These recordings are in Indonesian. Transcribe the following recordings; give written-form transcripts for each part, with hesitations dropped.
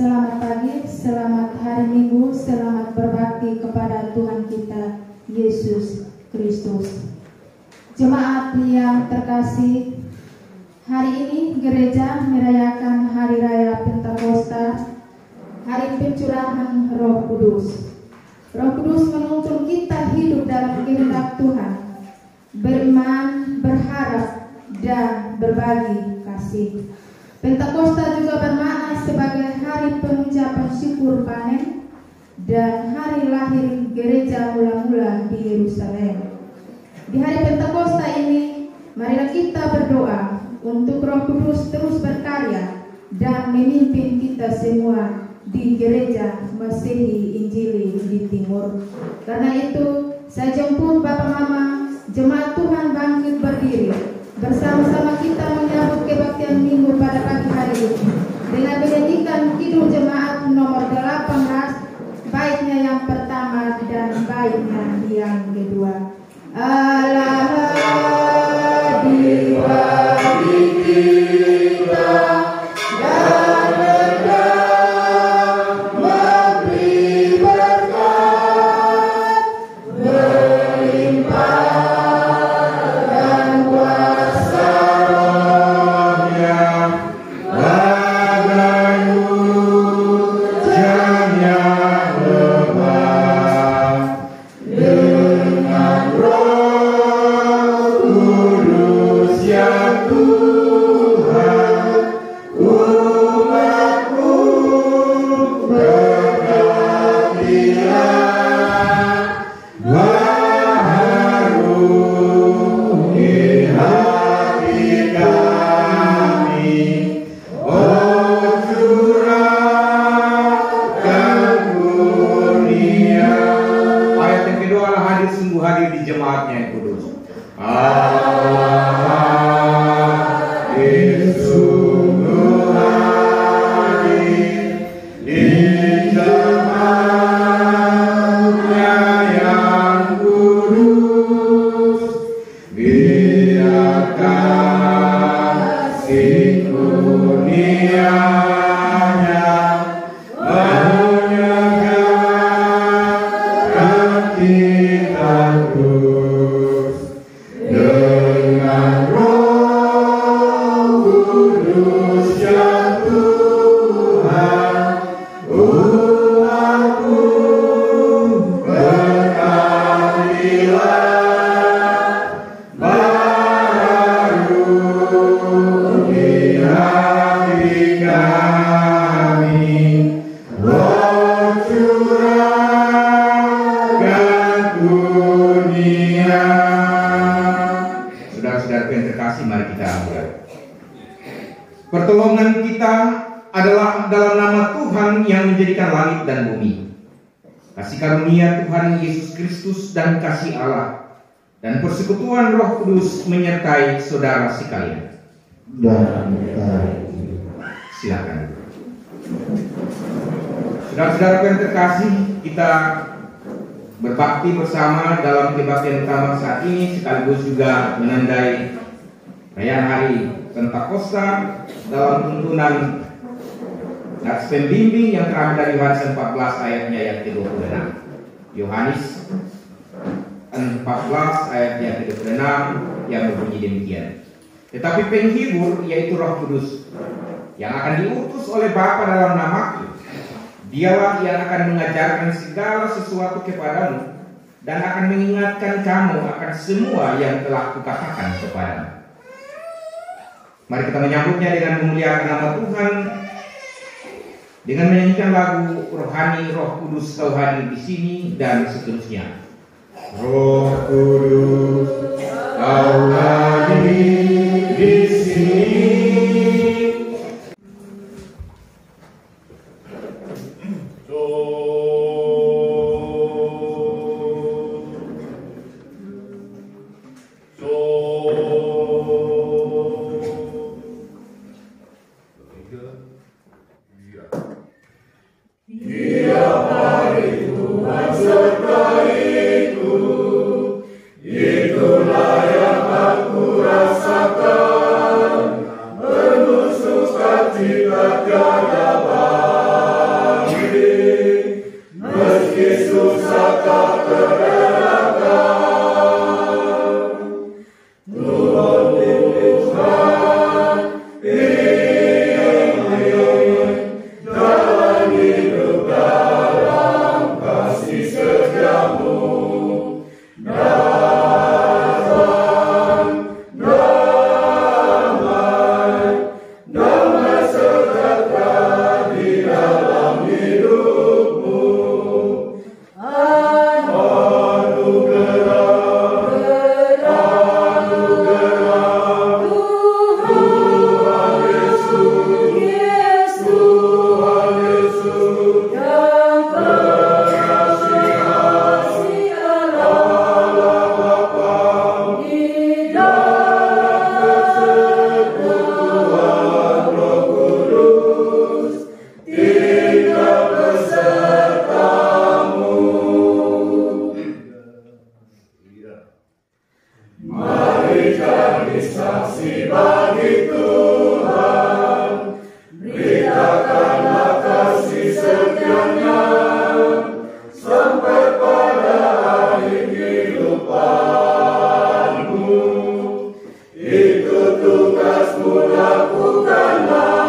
Selamat pagi, selamat hari Minggu, selamat berbakti kepada Tuhan kita, Yesus Kristus. Jemaat yang terkasih, hari ini gereja merayakan Hari Raya Pentakosta, Hari Pencurahan Roh Kudus. Roh Kudus menuntun kita hidup dalam kehendak Tuhan, beriman, berharap, dan berbagi kasih. Pentakosta juga bermakna sebagai hari pengucapan syukur panen dan hari lahir gereja mula-mula di Yerusalem. Di hari Pentakosta ini, marilah kita berdoa untuk Roh Kudus terus berkarya dan memimpin kita semua di gereja Masihi Injili di Timur. Karena itu, saya jemput Bapak Mama, jemaat Tuhan bangkit berdiri. Bersama-sama kita menyambut kebaktian Minggu pada pagi hari ini dengan menyanyikan Kidung Jemaat nomor 18, baitnya yang pertama dan baitnya yang kedua. Allah di bagi kita dan hendak memberi berkat berlimpah. Pertolongan kita adalah dalam nama Tuhan yang menjadikan langit dan bumi. Kasih karunia Tuhan Yesus Kristus dan kasih Allah dan persekutuan Roh Kudus menyertai saudara sekalian. Silakan. Saudara-saudara yang terkasih, kita berbakti bersama dalam kebaktian utama saat ini sekaligus juga menandai perayaan hari Pentakosta dalam tuntunan nats pembimbing yang terambil dari Yohanes 14 ayatnya yang ke-26. Yohanes 14 ayatnya ke-26 yang berbunyi demikian. Tetapi penghibur, yaitu Roh Kudus, yang akan diutus oleh Bapa dalam namaku, dialah yang akan mengajarkan segala sesuatu kepadamu dan akan mengingatkan kamu akan semua yang telah kukatakan kepadamu. Mari kita menyambutnya dengan memuliakan nama Tuhan dengan menyanyikan lagu rohani Roh Kudus kau hadir di sini dan seterusnya. Roh Kudus kau hadir di sini. Sertaiku, itulah menjadi saksi bagi Tuhan. Beritakanlah kasih setianya sampai pada akhir kehidupanmu. Itu tugasmu, lakukanlah.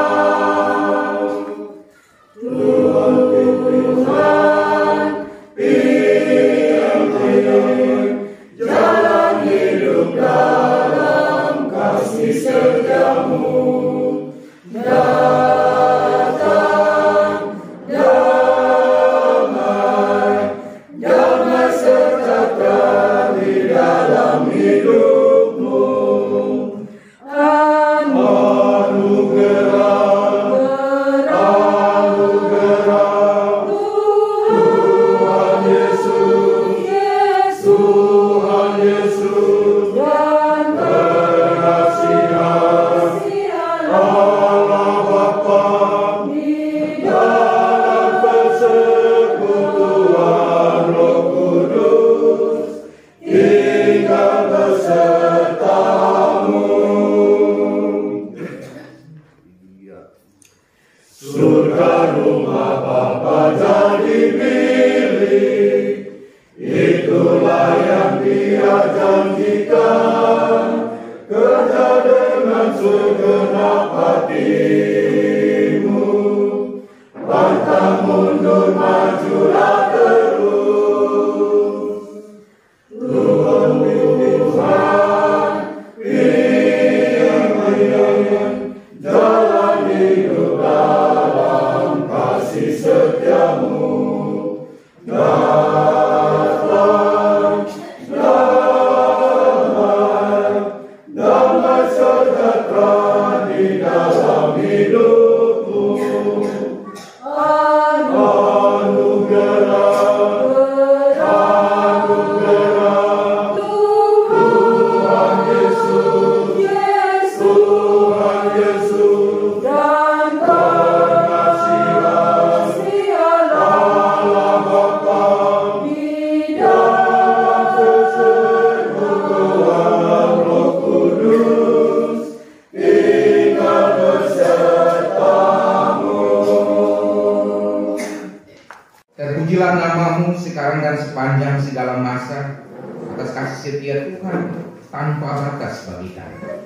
Tuhan pimpin jalan hidup dalam kasih setiamu. Datang damai sejahtera di dalam hidupmu. Anugerah Tuhan Yesus dan kekasihan Allah Bapa di dalam persekutuan Roh Kudus tinggal besertamu. Surga rumah Bapa jadi milik, itulah yang Dia janjikan. Kerja dengan segenap hatimu, pantang mundur, majulah terus. Tuhan pimpin jalan hidup dalam kasih setiamu. Damai sejahtera di dalam hidupmu. Anugerah Tuhan Yesus dan kekasihan Allah Bapa di dalam persekutuan Roh Kudus tinggal besertamu. Terpujilah namamu sekarang dan sepanjang segala masa, atas kasih setia Tuhan tanpa batas bagi kami.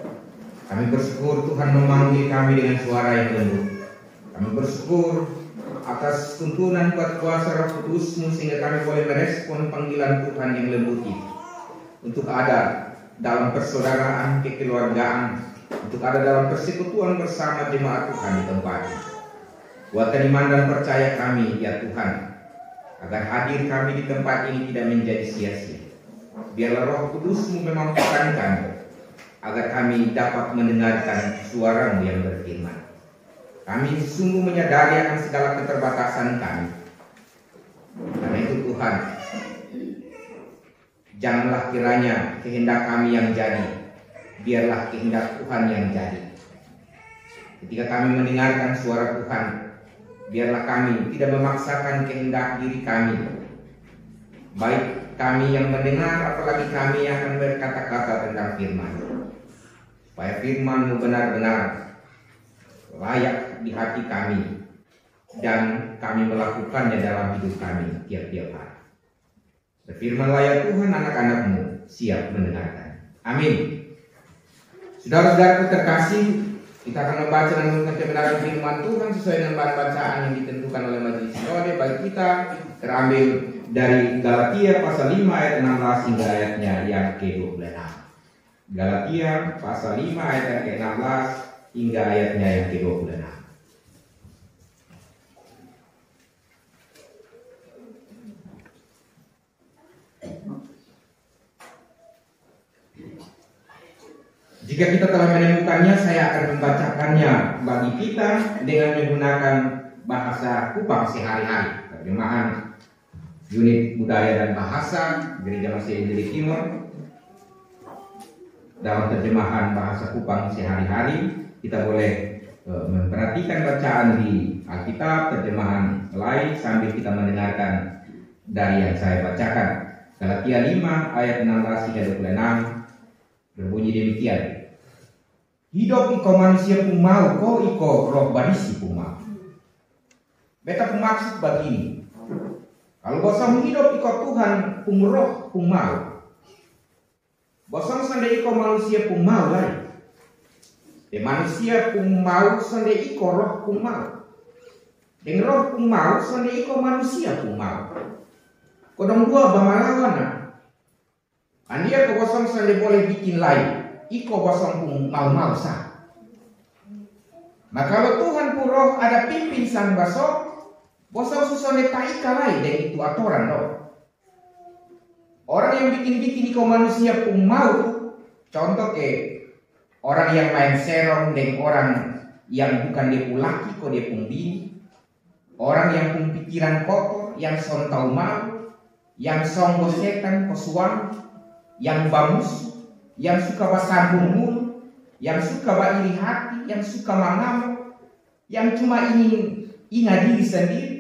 Kami bersyukur Tuhan memanggil kami dengan suara yang lembut. Kami bersyukur atas tuntunan kuat kuasa Roh Kudus-Mu sehingga kami boleh merespon panggilan Tuhan yang lembut itu, untuk ada dalam persaudaraan kekeluargaan, untuk ada dalam persekutuan bersama jemaat Tuhan di tempat ini. Kuatkan iman dan percaya kami ya Tuhan, agar hadir kami di tempat ini tidak menjadi sia-sia. Biarlah Roh Kudus-Mu memampukan kami, agar kami dapat mendengarkan suara-Mu yang berfirman. Kami sungguh menyadari akan segala keterbatasan kami. Karena itu Tuhan, janganlah kiranya kehendak kami yang jadi, biarlah kehendak Tuhan yang jadi. Ketika kami mendengarkan suara Tuhan, biarlah kami tidak memaksakan kehendak diri kami, baik kami yang mendengar, apalagi kami yang akan berkata-kata tentang firman, supaya firman-Mu benar-benar layak di hati kami, dan kami melakukannya dalam hidup kami tiap-tiap hari. Berfirmanlah ya Tuhan, anak-anak-Mu siap mendengarkan. Amin. Saudara-saudaraku terkasih, kita akan membaca dan mendengar kebenaran firman Tuhan sesuai dengan bahan bacaan yang ditentukan oleh majelis sinode bagi kita, terambil dari Galatia pasal 5 ayat 16 hingga ayatnya yang ke-26. Galatia pasal 5 ayat yang ke-16 hingga ayatnya yang ke-26. Jika kita telah menemukannya, saya akan membacakannya bagi kita dengan menggunakan bahasa Kupang sehari-hari, terjemahan unit budaya dan bahasa Gereja Masih Injili Timur. Dalam terjemahan bahasa Kupang sehari-hari, kita boleh memperhatikan bacaan di Alkitab, terjemahan lain sambil kita mendengarkan dari yang saya bacakan. Galatia 5 ayat 16 hingga 26 berbunyi berbunyi demikian. Hidup iko manusia pun mau, ko iko roh barisi pun mau. Beta pun maksud begini. Kalau bosong hidup iko Tuhan pun roh pun mau. Bosong sande iko manusia pun mau lain. Manusia pun mau sande iko roh pun mau. Dan roh pun mau sande iko manusia pun mau. Kodong dua bamalawana. Andia ko bosong sande boleh bikin lain. Iko bosong pun mau sah. Nah kalau Tuhan pun roh ada pimpin sang basok, bosong susah taika lain dan itu aturan dong. Orang yang bikin iko manusia pun mau, contoh ke orang yang main serong dengan orang yang bukan dia pun laki kok dia pun bini, orang yang pun pikiran kotor, yang sontau mau, yang songgo setan kosuan, yang bamus, yang suka bersambung mulut, yang suka beriri hati, yang suka mengamuk, yang cuma ingin ingat diri sendiri,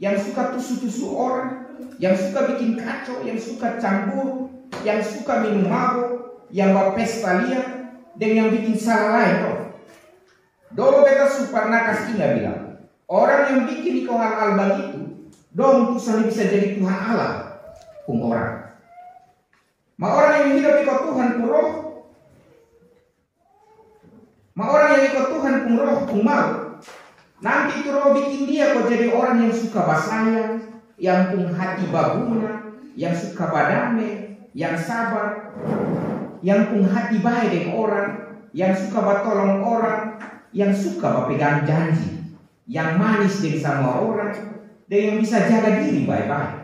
yang suka tusuk-tusuk orang, yang suka bikin kacau, yang suka campur, yang suka minum mabuk, yang berpesta liar, dan yang bikin salah lain. Dulu beta Suparnakas ingat bilang, orang yang bikin iko hal-hal begitu, dong tuh bisa jadi Tuhan Allah, pun orang. Ma orang yang hidup iko Tuhan pun roh, ma orang yang iko Tuhan pun roh pun mau. Nanti itu roh bikin dia kok jadi orang yang suka basayang, yang pun hati baguna, yang suka badame, yang sabar, yang pun hati baik dengan orang, yang suka batolong orang, yang suka berpegang janji, yang manis dengan sama orang, dan yang bisa jaga diri baik-baik.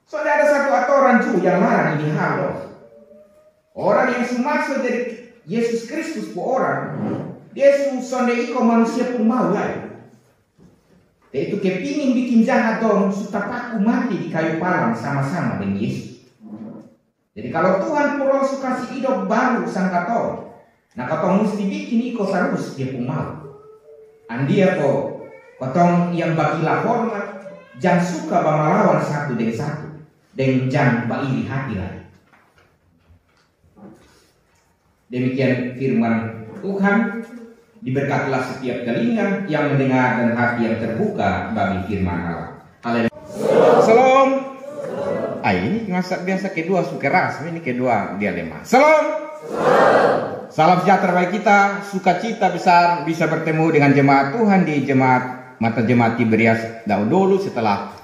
Soalnya ada satu aturan juga yang larang ini hal loh. Orang yang semaksud jadi Yesus Kristus pun orang, dia sonde iko manusia pun mau lain. Itu kepingin bikin jahat dong, suka paku mati di kayu palang sama-sama dengan Yesus. Jadi kalau Tuhan pun suka si hidup baru sang katong, nah katong mesti bikin iko terus dia pun mau. Andia kok katong yang bagilah hormat, jangan suka melawan satu dengan satu, dan jangan beriri hati lain. Demikian firman Tuhan. Diberkatilah setiap telinga yang mendengar dan hati yang terbuka bagi firman Allah. Haleluya. Salam. Ini biasa kedua suka ras, ini kedua dia lemah. Salam. Salam sejahtera bagi kita, sukacita bisa bertemu dengan jemaat Tuhan di mata jemaat Tiberias dahulu setelah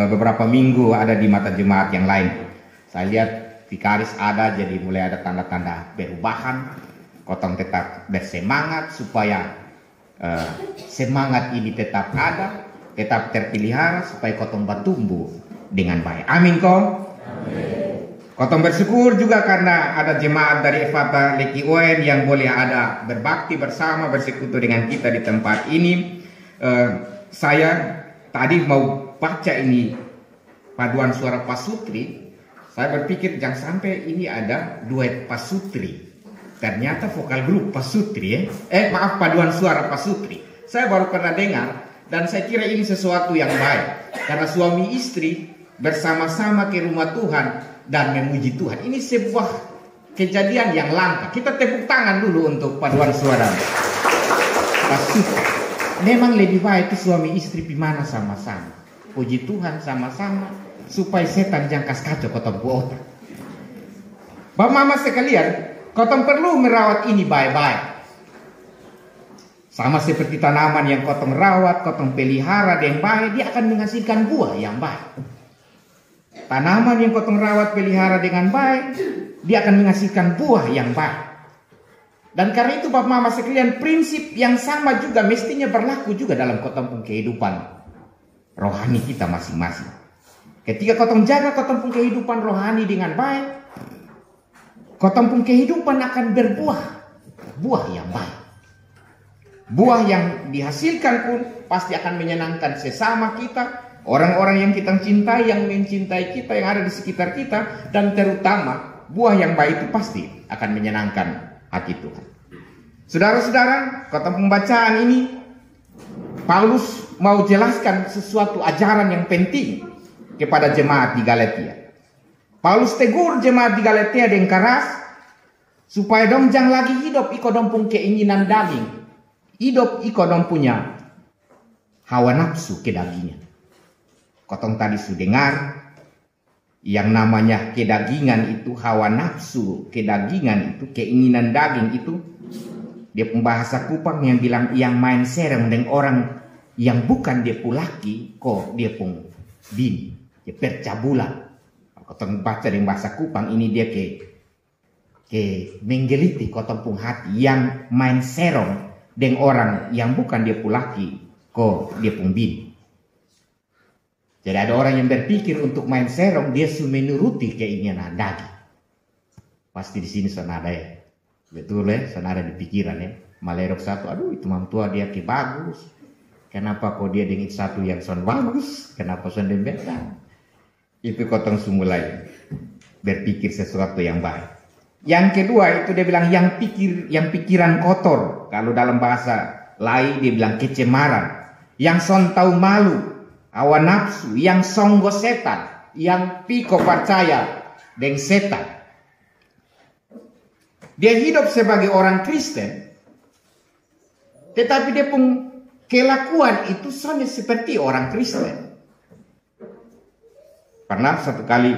beberapa minggu ada di mata jemaat yang lain. Saya lihat vikaris ada, jadi mulai ada tanda-tanda perubahan. Kotong tetap bersemangat supaya semangat ini tetap ada, tetap terpelihara supaya kotong bertumbuh dengan baik. Amin kong. Kotong bersyukur juga karena ada jemaat dari Efata Leki UN yang boleh ada berbakti bersama, bersekutu dengan kita di tempat ini. Saya tadi mau baca ini paduan suara Pasutri. Saya berpikir jangan sampai ini ada duet Pasutri. Ternyata vokal grup Pasutri paduan suara Pasutri. Saya baru pernah dengar dan saya kira ini sesuatu yang baik. Karena suami istri bersama-sama ke rumah Tuhan dan memuji Tuhan. Ini sebuah kejadian yang langka. Kita tepuk tangan dulu untuk paduan suara Pasutri. Memang lebih baik itu suami istri pimana sama-sama. Puji Tuhan sama-sama supaya setan jangkas kacau kotong otak. Bapak mama sekalian, kotong perlu merawat ini baik-baik. Sama seperti tanaman yang kotong rawat, kotong pelihara dengan baik, dia akan menghasilkan buah yang baik. Tanaman yang kotong rawat, pelihara dengan baik, dia akan menghasilkan buah yang baik. Dan karena itu Bapak Mama sekalian, prinsip yang sama juga mestinya berlaku juga dalam kotong kehidupan rohani kita masing-masing. Ketika kotong jaga kotong kehidupan rohani dengan baik, kotong pun kehidupan akan berbuah, buah yang baik. Buah yang dihasilkan pun pasti akan menyenangkan sesama kita, orang-orang yang kita cintai, yang mencintai kita, yang ada di sekitar kita, dan terutama buah yang baik itu pasti akan menyenangkan hati Tuhan. Saudara-saudara, kotong pembacaan ini Paulus mau jelaskan sesuatu ajaran yang penting kepada jemaat di Galatia. Paulus tegur jemaat di Galatia dengan keras Supaya dong jangan lagi hidup iko dong pun keinginan daging. Hidup iko dong punya hawa nafsu kedagingan. Kotong tadi sudah dengar yang namanya kedagingan itu, hawa nafsu kedagingan itu, keinginan daging itu. Dia pembahasa Kupang yang bilang yang main serem dengan orang yang bukan dia pun laki, kok dia pun bini, dia percabulan. Kotong baca dengan bahasa Kupang ini dia ke menggeliti kotong pun hati yang main serong dengan orang yang bukan dia pun laki, kok dia pun bini. Jadi ada orang yang berpikir untuk main serong, dia sudah menuruti keinginan daging. Pasti di sini sonada ya. Betul ya, sonada di pikiran ya. Malerok satu, aduh itu mamtua dia ke bagus. Kenapa kok dia dengan satu yang son bagus? Kenapa son dembetang? Itu kotong mulai berpikir sesuatu yang baik. Yang kedua itu dia bilang yang pikiran kotor. Kalau dalam bahasa lain dia bilang kecemaran. Yang son tahu malu. Hawa nafsu, yang songgo setan, yang piko percaya dengan setan. Dia hidup sebagai orang Kristen, tetapi dia pun kelakuan itu sama seperti orang Kristen. Pernah satu kali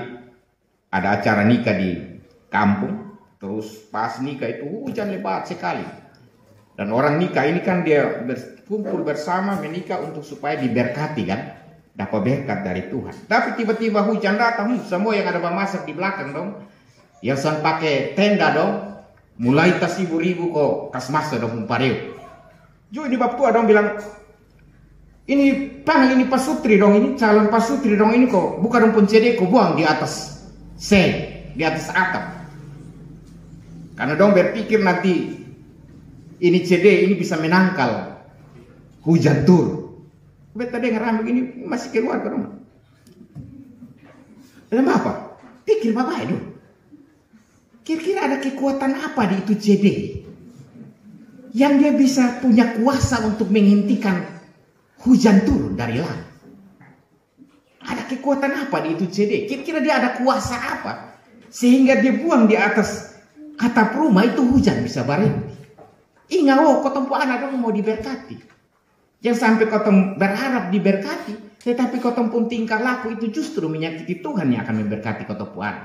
ada acara nikah di kampung, terus pas nikah itu hujan lebat sekali. Dan orang nikah ini kan dia berkumpul bersama menikah untuk supaya diberkati kan. Dapat berkat dari Tuhan. Tapi tiba-tiba hujan datang, semua yang ada memasak di belakang dong, yang son pakai tenda dong, mulai tas ribu kok kas masa dong pareu. Jo ini bab tua dong bilang, ini panggil ini pasutri dong, ini calon pasutri dong ini kok, bukan dong pencede kok buang di atas di atas atap. Karena dong berpikir nanti ini CD ini bisa menangkal hujan turun. Beta dengar rame ini masih keluar ke rumah. Kenapa apa? Pikir bapak itu. Kira-kira ada kekuatan apa di itu CD? Yang dia bisa punya kuasa untuk menghentikan hujan turun dari langit. Ada kekuatan apa di itu CD? Kira-kira dia ada kuasa apa? Sehingga dia buang di atas atap rumah itu hujan bisa berhenti. Ingat kau tempuh anak dong mau diberkati. Yang sampai kotong berharap diberkati, tetapi kotong pun tingkah laku itu justru menyakiti Tuhan yang akan memberkati kotong puan.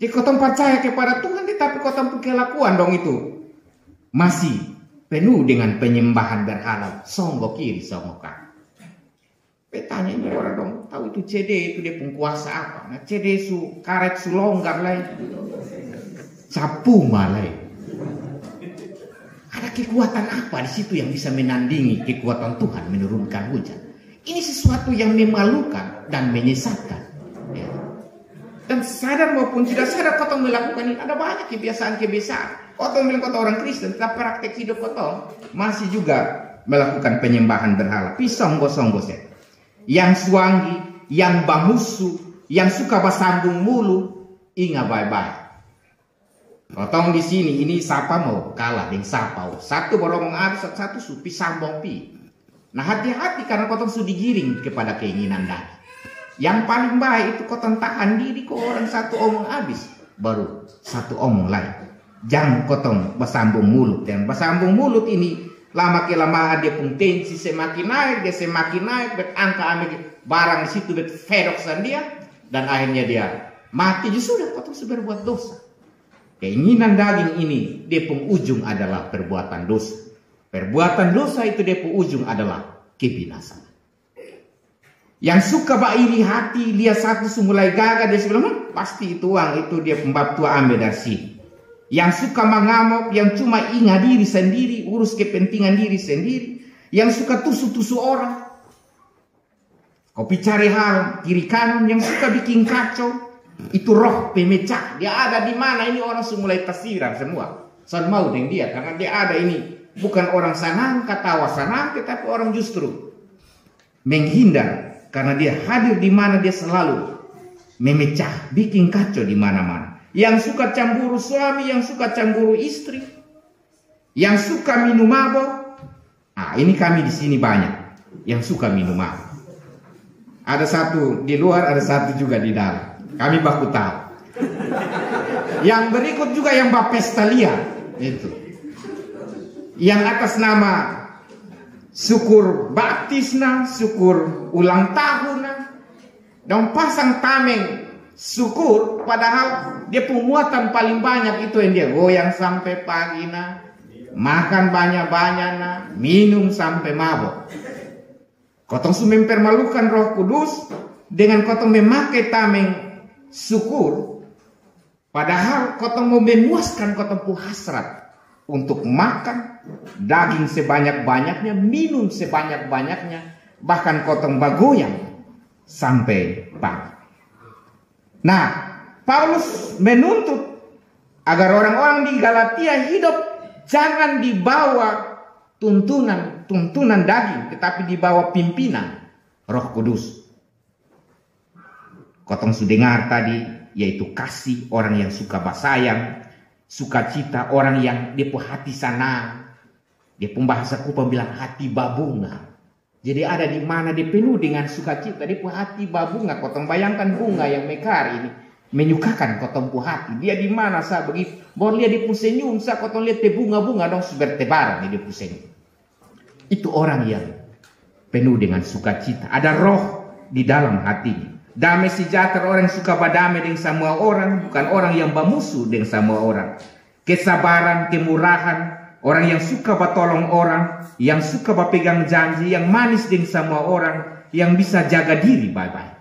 Jadi kotong percaya kepada Tuhan, tetapi kotong pun kelakuan dong itu masih penuh dengan penyembahan berhala, songgo kiri, songgo kanan. Petanya ini orang dong tahu itu CD itu dia pun kuasa apa? Nah CD su karet su longgar lain, sapu malai. Ada kekuatan apa di situ yang bisa menandingi kekuatan Tuhan menurunkan hujan? Ini sesuatu yang memalukan dan menyesatkan. Ya. Dan sadar maupun tidak sadar kotong melakukan ini. Ada banyak kebiasaan-kebiasaan. Kotong bilang kotong orang Kristen, tetapi praktek hidup kotong masih juga melakukan penyembahan berhala. Pisong gosong set. Yang suanggi, yang bamusu, yang suka bersambung mulu, ingat bye-bye. Kotong di sini ini sapa mau kalah dengan sapa. Satu borong habis, satu supi sambong pi. Nah hati-hati karena kotong sudah digiring kepada keinginan daging. Yang paling baik itu kotong tahan diri ke orang satu omong habis, baru satu omong lain. Jangan kotong bersambung mulut. Dan bersambung mulut ini lama kelamaan dia pun tensi semakin naik, dia semakin naik, angka ambil barang di situ fedoksan dia, dan akhirnya dia mati. Justru sudah kotong sudah berbuat dosa. Keinginan daging ini, dia pun ujung adalah perbuatan dosa. Perbuatan dosa itu dia pun ujung adalah kebinasaan. Yang suka iri hati, lihat satu mulai gagah, dia bilang, pasti itu uang itu dia pembab tua ambil dari sini. Yang suka mengamuk, yang cuma ingat diri sendiri, urus kepentingan diri sendiri. Yang suka tusu-tusu orang. Kopi cari hal kiri kanan, yang suka bikin kacau. Itu roh pemecah. Dia ada di mana ini orang mulai tersiram semua. Son mau dengan dia karena dia ada ini bukan orang sanang katawa sanang, tetapi orang justru menghindar karena dia hadir di mana dia selalu memecah, bikin kacau di mana-mana. Yang suka cemburu suami, yang suka cemburu istri, yang suka minum mabok. Ah ini kami di sini banyak yang suka minum mabok. Ada satu di luar, ada satu juga di dalam. Kami baku tahu. Yang berikut juga yang bapesta liar itu. Yang atas nama syukur baptisna, syukur ulang tahun, dan pasang tameng syukur, padahal dia pemuatan paling banyak itu yang dia goyang sampai pagi makan banyak-banyak minum sampai mabok. Kotong sudah mempermalukan Roh Kudus dengan kotong memakai tameng syukur, padahal kotong mau memuaskan kotong pu hasrat untuk makan daging sebanyak-banyaknya, minum sebanyak-banyaknya, bahkan kotong bagoyang sampai pagi. Nah, Paulus menuntut agar orang-orang di Galatia hidup jangan dibawa tuntunan daging, tetapi dibawa pimpinan Roh Kudus. Kotong sudah dengar tadi, yaitu kasih, orang yang suka basayang, sukacita, orang yang dia hati senang. Dia pembahasa Kupang bilang hati babunga. Jadi ada di mana dia penuh dengan sukacita, dia hati babunga. Kotong bayangkan bunga yang mekar ini menyukakan kotong hati. Dia di mana sah begitu? Baru lihat dia senyum, sah kotong lihat bunga-bunga dong bertebaran dia senyum. Itu orang yang penuh dengan sukacita. Ada roh di dalam hatinya. Damai sejahtera, orang yang suka berdamai dengan semua orang, bukan orang yang bermusuh dengan semua orang. Kesabaran, kemurahan, orang yang suka bertolong orang, yang suka berpegang janji, yang manis dengan semua orang, yang bisa jaga diri baik-baik.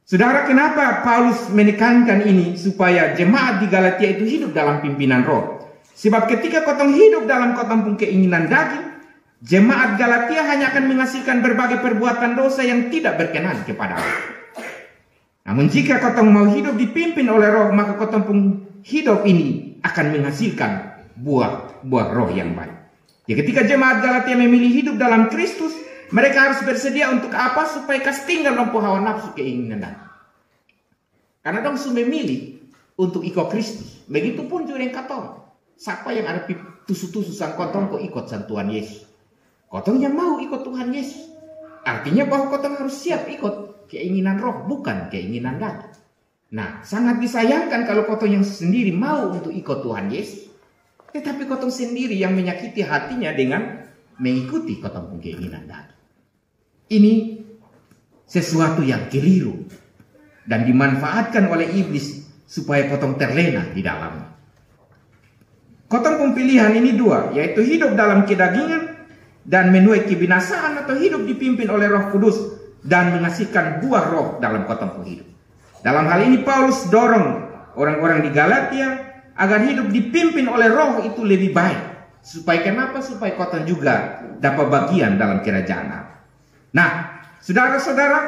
Saudara, kenapa Paulus menekankan ini supaya jemaat di Galatia itu hidup dalam pimpinan Roh? Sebab ketika kotong hidup dalam kotong pun keinginan daging, jemaat Galatia hanya akan menghasilkan berbagai perbuatan dosa yang tidak berkenan kepada Allah. Namun jika kotong mau hidup dipimpin oleh Roh, maka kotong pun hidup ini akan menghasilkan buah roh yang baik. Ya, ketika jemaat Galatia memilih hidup dalam Kristus, mereka harus bersedia untuk apa? Supaya kas tinggal nompo hawa nafsu keinginan. Karena dong sudah memilih untuk ikut Kristus. Begitupun juga yang kotong. Siapa yang ada tusu-tusu sang kotong kok ikut sang Tuhan Yesus? Kotong yang mau ikut Tuhan Yesus. Artinya bahwa kotong harus siap ikut keinginan Roh, bukan keinginan daging. Nah, sangat disayangkan kalau kotong yang sendiri mau untuk ikut Tuhan Yesus, tetapi kotong sendiri yang menyakiti hatinya dengan mengikuti kotong keinginan daging. Ini sesuatu yang keliru dan dimanfaatkan oleh iblis supaya kotong terlena di dalamnya. Kotong pilihan ini dua, yaitu hidup dalam kedagingan dan menuai kebinasaan, atau hidup dipimpin oleh Roh Kudus dan menghasilkan buah roh dalam kotong hidup. Dalam hal ini Paulus dorong orang-orang di Galatia agar hidup dipimpin oleh Roh itu lebih baik. Supaya kenapa? Supaya kotong juga dapat bagian dalam kerajaan Allah. Nah, saudara-saudara,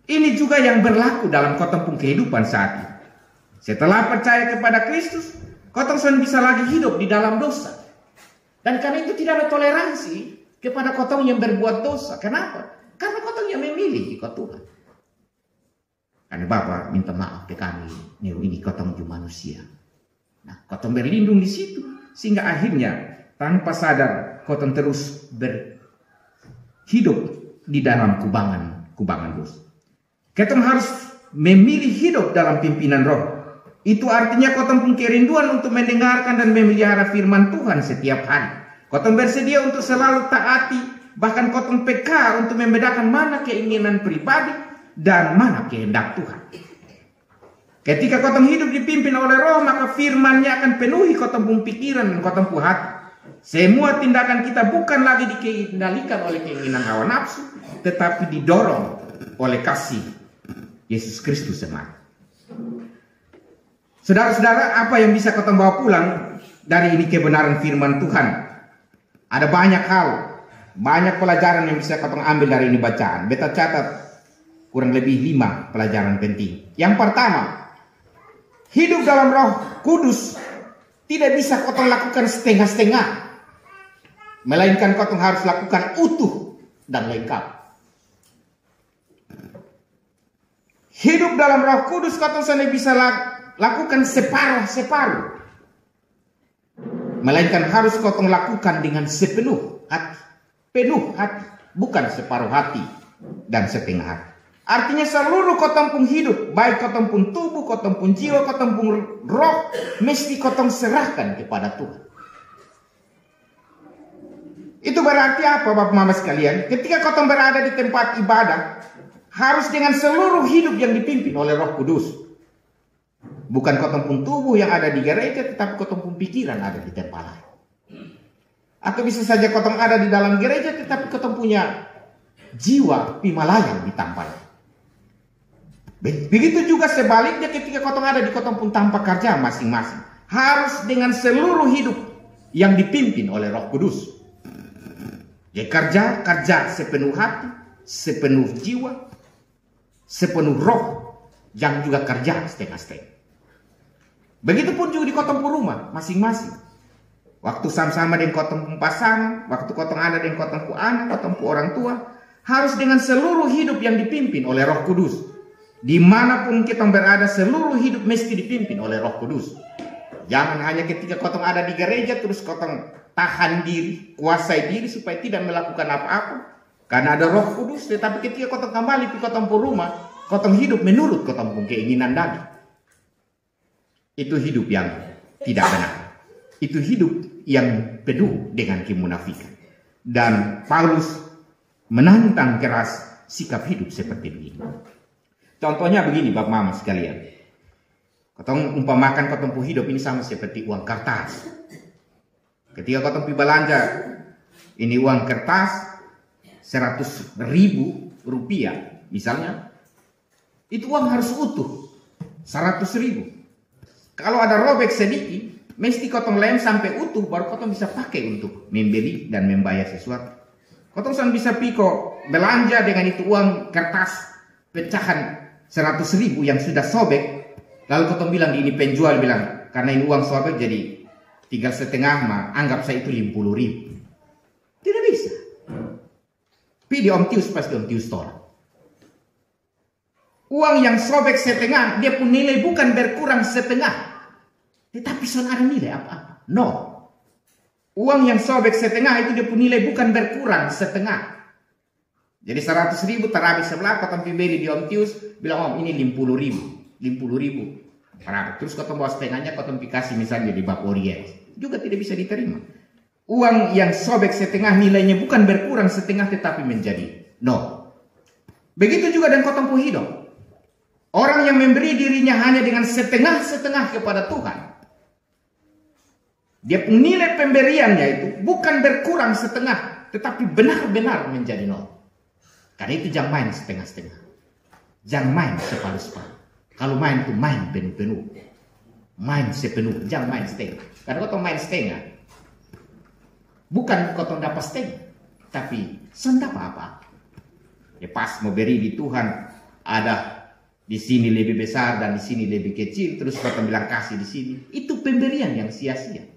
ini juga yang berlaku dalam kotong kehidupan saat ini. Setelah percaya kepada Kristus, kotong sudah bisa lagi hidup di dalam dosa. Dan karena itu tidak ada toleransi kepada kotong yang berbuat dosa. Kenapa? Karena kotong yang memilih ikut Tuhan. Karena Bapa minta maaf ke kami, ini kotong juga manusia. Nah, kotong berlindung di situ sehingga akhirnya tanpa sadar kotong terus berhidup di dalam kubangan dosa. Kotong harus memilih hidup dalam pimpinan Roh. Itu artinya kotong punya kerinduan untuk mendengarkan dan memelihara firman Tuhan setiap hari. Kotong bersedia untuk selalu taati, bahkan kotong peka untuk membedakan mana keinginan pribadi dan mana kehendak Tuhan. Ketika kotong hidup dipimpin oleh Roh, maka firman-Nya akan penuhi kotong pun pikiran dan kotong pun hati. Semua tindakan kita bukan lagi dikendalikan oleh keinginan hawa nafsu, tetapi didorong oleh kasih Yesus Kristus semata. Saudara-saudara, apa yang bisa kotong bawa pulang dari ini kebenaran firman Tuhan? Ada banyak hal, banyak pelajaran yang bisa kotong ambil dari ini bacaan. Beta catat kurang lebih 5 pelajaran penting. Yang pertama, hidup dalam Roh Kudus tidak bisa kotong lakukan setengah-setengah, melainkan kotong harus lakukan utuh dan lengkap. Hidup dalam Roh Kudus kotong sana bisa lakukan separuh-separuh, melainkan harus kotong lakukan dengan sepenuh hati, penuh hati, bukan separuh hati dan setengah hati. Artinya seluruh kotong pun hidup, baik kotong pun tubuh, kotong pun jiwa, kotong pun roh, mesti kotong serahkan kepada Tuhan. Itu berarti apa Bapak Mama sekalian? Ketika kotong berada di tempat ibadah, harus dengan seluruh hidup yang dipimpin oleh Roh Kudus. Bukan kotong pun tubuh yang ada di gereja, tetapi kotong pun pikiran ada di tempat lain. Atau bisa saja kotong ada di dalam gereja, tetapi kotong punya jiwa pimalayang di tempat lain. Begitu juga sebaliknya ketika kotong ada di kotong pun tanpa kerja masing-masing. Harus dengan seluruh hidup yang dipimpin oleh Roh Kudus. Jadi kerja sepenuh hati, sepenuh jiwa, sepenuh roh. Jangan juga kerja setengah-setengah. Begitupun juga di kotong pun rumah masing-masing. Waktu sama-sama dengan kotong pun pasangan, waktu kotong ada dengan kotong pun anak, kotong pun orang tua, harus dengan seluruh hidup yang dipimpin oleh Roh Kudus. Dimanapun kita berada, seluruh hidup mesti dipimpin oleh Roh Kudus. Jangan hanya ketika kotong ada di gereja terus kotong tahan diri, kuasai diri supaya tidak melakukan apa-apa karena ada Roh Kudus. Tetapi ketika kotong kembali ke kotong pun rumah, kotong hidup menurut kotong pun keinginan daging. Itu hidup yang tidak benar. Itu hidup yang penuh dengan kemunafikan. Dan Paulus menantang keras sikap hidup seperti ini. Contohnya begini Bapak Mama sekalian. Kotong umpamakan kotong pun hidup ini sama seperti uang kertas. Ketika kotong pi belanja, ini uang kertas 100.000 rupiah misalnya, itu uang harus utuh 100.000. Kalau ada robek sedikit, mesti kotong lem sampai utuh baru kotong bisa pakai untuk membeli dan membayar sesuatu. Kotong sangat bisa piko belanja dengan itu uang kertas pecahan 100.000 yang sudah sobek, lalu kotong bilang ini penjual bilang karena ini uang sobek jadi tinggal setengah mah anggap saya itu 50.000. Tidak bisa. Pi di Om Tius pas di Om Tius tolak. Uang yang sobek setengah dia pun nilai bukan berkurang setengah, tetapi son ada nilai apa-apa. No. Uang yang sobek setengah itu dia pun nilai bukan berkurang setengah. Jadi 100.000 terhabis sebelah kotong beli di Om Tius bilang Om ini 50.000 terhabis. Terus kotong bawa setengahnya kotong kasih misalnya di Bab Orient juga tidak bisa diterima. Uang yang sobek setengah nilainya bukan berkurang setengah tetapi menjadi no. Begitu juga dengan kotong pun hidup. Orang yang memberi dirinya hanya dengan setengah-setengah kepada Tuhan, dia pun nilai pemberiannya itu bukan berkurang setengah tetapi benar-benar menjadi nol. Karena itu jangan main setengah-setengah. Jangan main separuh-separuh. Kalau main itu main penuh-penuh. Main sepenuh, jangan main setengah. Karena kau main setengah, bukan kau dapat setengah, tapi sendak apa-apa. Ya pas mau beri di Tuhan, ada di sini lebih besar dan di sini lebih kecil, terus kau bilang kasih di sini. Itu pemberian yang sia-sia.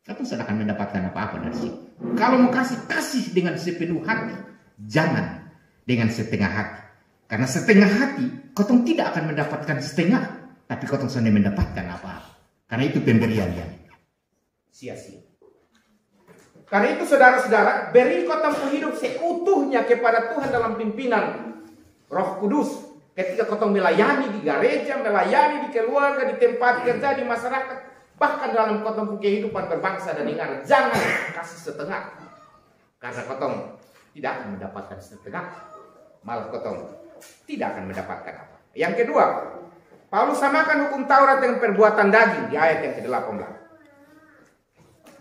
Kau tidak akan mendapatkan apa-apa dari sini. Kalau mau kasih, kasih dengan sepenuh hati. Jangan dengan setengah hati. Karena setengah hati, kotong tidak akan mendapatkan setengah, tapi kotong sudah mendapatkan apa-apa. Karena itu pemberian yang sia-sia. Karena itu saudara-saudara, beri kotong hidup seutuhnya kepada Tuhan dalam pimpinan Roh Kudus. Ketika kotong melayani di gereja, melayani di keluarga, di tempat kerja, di masyarakat, bahkan dalam kotong kehidupan berbangsa dan negara, jangan kasih setengah. Karena kotong tidak akan mendapatkan setengah, malah kotong tidak akan mendapatkan apa. Yang kedua, Paulus samakan hukum Taurat dengan perbuatan daging di ayat yang ke-18.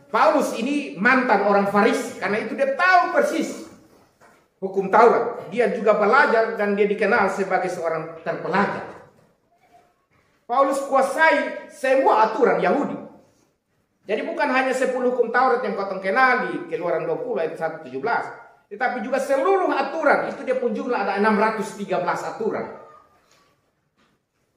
Paulus ini mantan orang Farisi, karena itu dia tahu persis hukum Taurat. Dia juga belajar dan dia dikenal sebagai seorang terpelajar. Paulus kuasai semua aturan Yahudi. Jadi bukan hanya 10 hukum Taurat yang kotong kenal di Keluaran 20 ayat 1-17. Tetapi juga seluruh aturan, itu dia pun jumlah ada 613 aturan.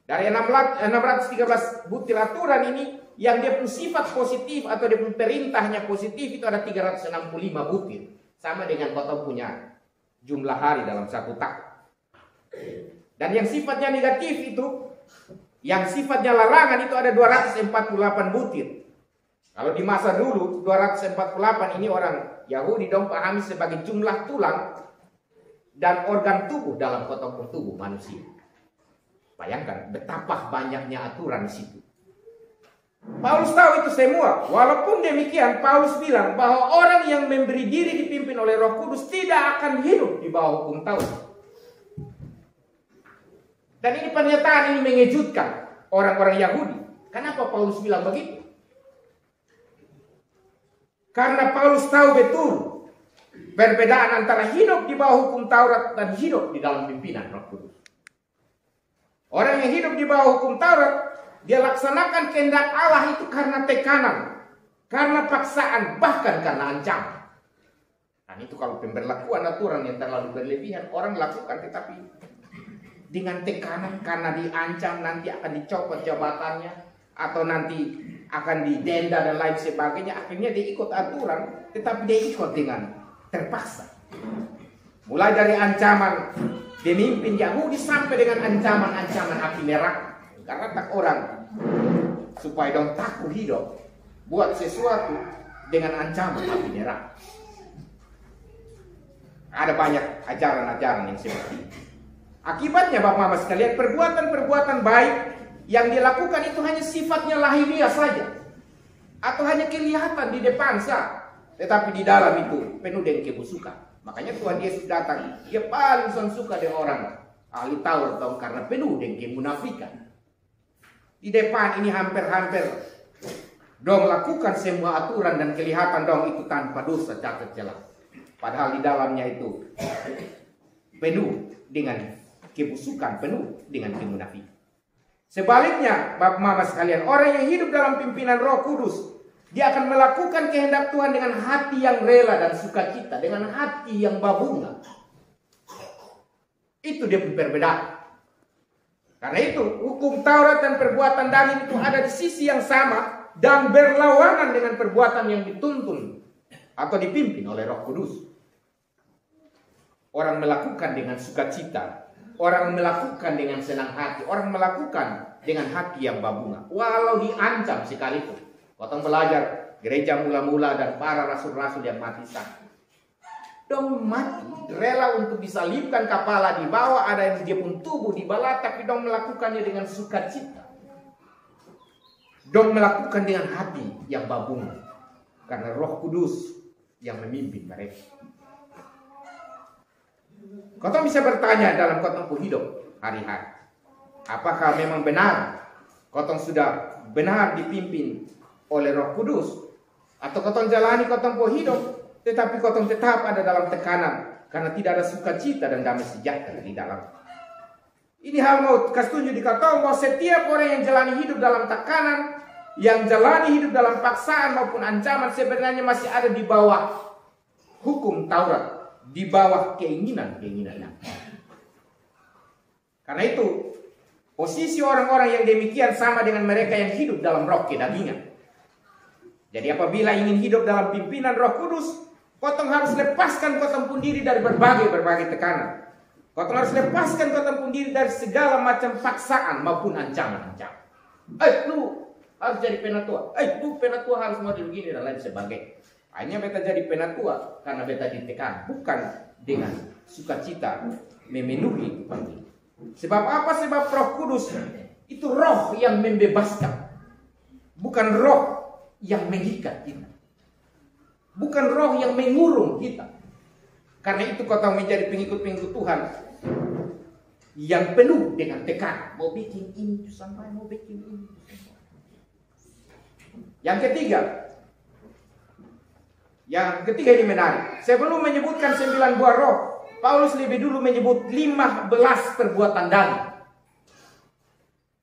Dari 613 butir aturan ini, yang dia pun sifat positif atau dia pun perintahnya positif itu ada 365 butir. Sama dengan kotong punya jumlah hari dalam satu tahun. Dan yang sifatnya negatif itu, yang sifatnya larangan itu ada 248 butir. Kalau di masa dulu 248 ini orang Yahudi dong pahami sebagai jumlah tulang dan organ tubuh dalam kotong tubuh manusia. Bayangkan betapa banyaknya aturan di situ. Paulus tahu itu semua. Walaupun demikian, Paulus bilang bahwa orang yang memberi diri dipimpin oleh Roh Kudus tidak akan hidup di bawah hukum Taurat. Dan ini pernyataan ini mengejutkan orang-orang Yahudi. Kenapa Paulus bilang begitu? Karena Paulus tahu betul perbedaan antara hidup di bawah hukum Taurat dan hidup di dalam pimpinan Roh Kudus. Orang yang hidup di bawah hukum Taurat, dia laksanakan kehendak Allah itu karena tekanan, karena paksaan, bahkan karena ancaman. Dan itu kalau pemberlakuan aturan yang terlalu berlebihan, orang lakukan tetapi dengan tekanan karena diancam nanti akan dicopot jabatannya, atau nanti akan didenda dan lain sebagainya. Akhirnya dia ikut aturan, tetapi dia ikut dengan terpaksa. Mulai dari ancaman pemimpin Yahudi sampai dengan ancaman-ancaman api neraka. Karena tak orang supaya dong takut hidup buat sesuatu dengan ancaman api neraka. Ada banyak ajaran-ajaran yang seperti itu. Akibatnya Bapak Mama sekalian, perbuatan-perbuatan baik yang dilakukan itu hanya sifatnya lahiriah saja, atau hanya kelihatan di depan sah, tetapi di dalam itu penuh dengan kebusukan. Makanya Tuhan Yesus datang, dia paling suka dengan orang ahli Taurat karena penuh dengan kemunafikan. Di depan ini hampir-hampir dong lakukan semua aturan dan kelihatan dong itu tanpa dosa cacat jelas. Padahal di dalamnya itu penuh dengan kebusukan, penuh dengan kemunafikan. Sebaliknya, Bapak Mama sekalian, orang yang hidup dalam pimpinan Roh Kudus, dia akan melakukan kehendak Tuhan dengan hati yang rela dan sukacita, dengan hati yang babunga. Itu dia perbedaan. Karena itu, hukum Taurat dan perbuatan daging itu ada di sisi yang sama dan berlawanan dengan perbuatan yang dituntun atau dipimpin oleh Roh Kudus. Orang melakukan dengan sukacita, orang melakukan dengan senang hati, orang melakukan dengan hati yang babunga, walau diancam sekalipun. Kotong belajar gereja mula-mula dan para rasul-rasul yang mati sakit. Dong mati, rela untuk disalibkan kepala di bawah, ada yang dia pun tubuh di bawah, tapi dong melakukannya dengan sukacita. Dong melakukan dengan hati yang babunga, karena Roh Kudus yang memimpin mereka. Kotong bisa bertanya dalam kotong hidup hari-hari, apakah memang benar kotong sudah benar dipimpin oleh Roh Kudus, atau kotong jalani kotong hidup tetapi kotong tetap ada dalam tekanan karena tidak ada sukacita dan damai sejahtera di dalam. Ini hal mau kasih tunjuk di kotong bahwa setiap orang yang jalani hidup dalam tekanan, yang jalani hidup dalam paksaan maupun ancaman, sebenarnya masih ada di bawah hukum Taurat, di bawah keinginan-keinginannya. Karena itu posisi orang-orang yang demikian sama dengan mereka yang hidup dalam roh kedagingan. Jadi apabila ingin hidup dalam pimpinan Roh Kudus, kotong harus lepaskan kotong pun diri dari berbagai tekanan. Kotong harus lepaskan kotong pun diri dari segala macam paksaan maupun ancaman-ancaman. Lu harus jadi penatua. Lu penatua harus model begini dan lain sebagainya. Hanya beta jadi penatua karena beta ditekan, bukan dengan sukacita memenuhi itu panggilan. Sebab apa? Sebab Roh Kudus itu roh yang membebaskan, bukan roh yang mengikat kita, bukan roh yang mengurung kita. Karena itu kotong menjadi pengikut-pengikut Tuhan yang penuh dengan tekanan, mau bikin ini sampai mau bikin ini. Yang ketiga ini menarik. Sebelum menyebutkan 9 buah roh, Paulus lebih dulu menyebut 15 perbuatan daging.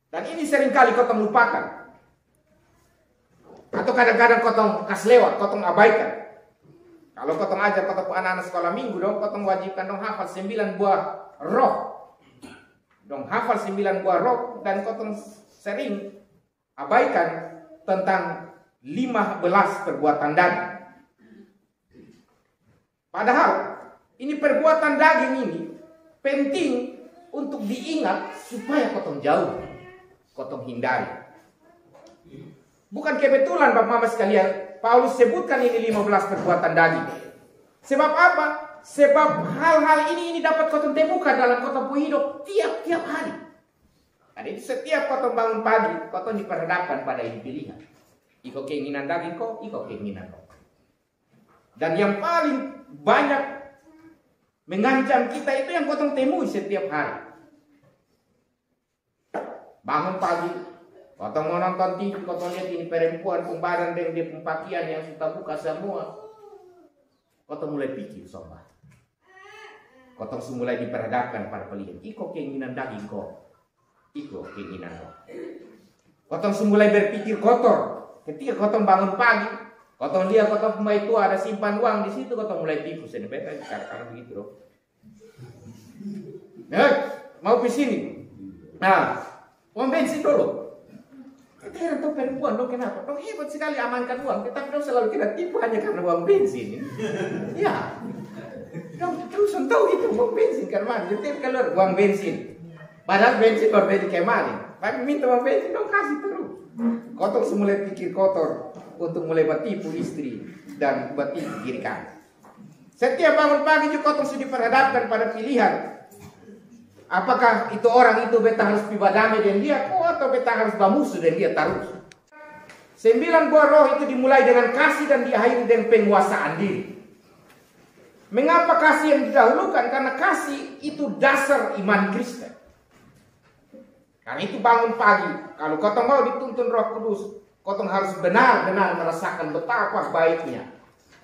Dan ini seringkali kotong lupakan. Atau kadang-kadang kotong kasih lewat, kotong abaikan. Kalau kotong ajar kotong anak-anak sekolah minggu dong, kotong wajibkan dong hafal 9 buah roh. Dong hafal 9 buah roh, dan kotong sering abaikan tentang 15 perbuatan daging. Padahal ini perbuatan daging ini penting untuk diingat supaya kotong jauh, kotong hindari. Bukan kebetulan Bapak Mama sekalian, Paulus sebutkan ini 15 perbuatan daging. Sebab apa? Sebab hal-hal ini dapat kau temukan dalam kau hidup tiap-tiap hari. Jadi setiap kau bangun pagi, kau diperhadapkan pada ini pilihan. Iko keinginan daging kau, iko keinginan kau. Dan yang paling banyak mengancam kita itu yang kau temui setiap hari. Bangun pagi, kau mau nonton TV, kau lihat ini perempuan pembadan dengan dia pakaian yang sudah buka semua. Kau mulai pikir sobat. Kau mulai diperhadapkan pada pilihan. Iko keinginan daging kau, iko keinginan kau. Kau mulai berpikir kotor. Ketika kau bangun pagi, kau lihat kau pemain tua ada simpan uang di situ, kau mulai tipu. Saya beta karena begitu loh. Mau ke sini. Nah, uang bensin dulu. Kita heran tuh perempuan dong, kenapa? Dong hebat sekali amankan uang, tetapi dong selalu kena tipu hanya karena uang bensin. Ya, dong terus tahu itu uang bensin karena jadi keluar uang bensin. Padahal bensin berbeda kemarin. Tapi minta uang bensin dong kasih terus. Kotor mulai pikir kotor untuk mulai bertipu istri dan bertipu diri kami. Setiap bangun pagi juga kotor sudah diperhadapkan pada pilihan. Apakah itu orang itu beta harus pibadame dengan dia atau beta harus bermusuh dengan dia terus. 9 buah roh itu dimulai dengan kasih dan diakhiri dengan penguasaan diri. Mengapa kasih yang didahulukan? Karena kasih itu dasar iman Kristen. Karena itu bangun pagi, kalau kau mau dituntun Roh Kudus, kau harus benar-benar merasakan betapa baiknya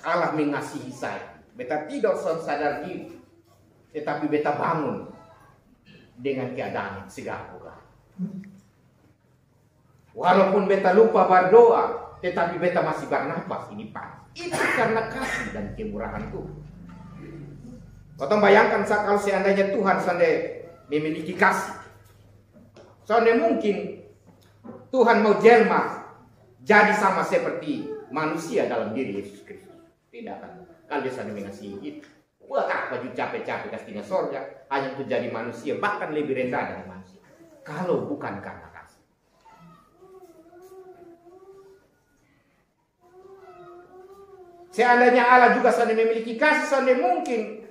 Allah mengasihi saya. Beta tidak sadar diri, tetapi beta bangun dengan keadaan segar bukan. Walaupun beta lupa berdoa, tetapi beta masih bernapas ini pagi. Itu karena kasih dan kemurahan Tuhan. Kau bayangkan kalau seandainya Tuhan memiliki kasih. Soalnya mungkin Tuhan mau jelma jadi sama seperti manusia dalam diri Yesus Kristus. Tidak kan? Kalau dia sedang mengasihi kita. Buat apa juga capek-capek kasihnya sorga hanya untuk jadi manusia, bahkan lebih rendah dari manusia. Kalau bukan karena kasih. Seandainya Allah juga sedang memiliki kasih, soalnya mungkin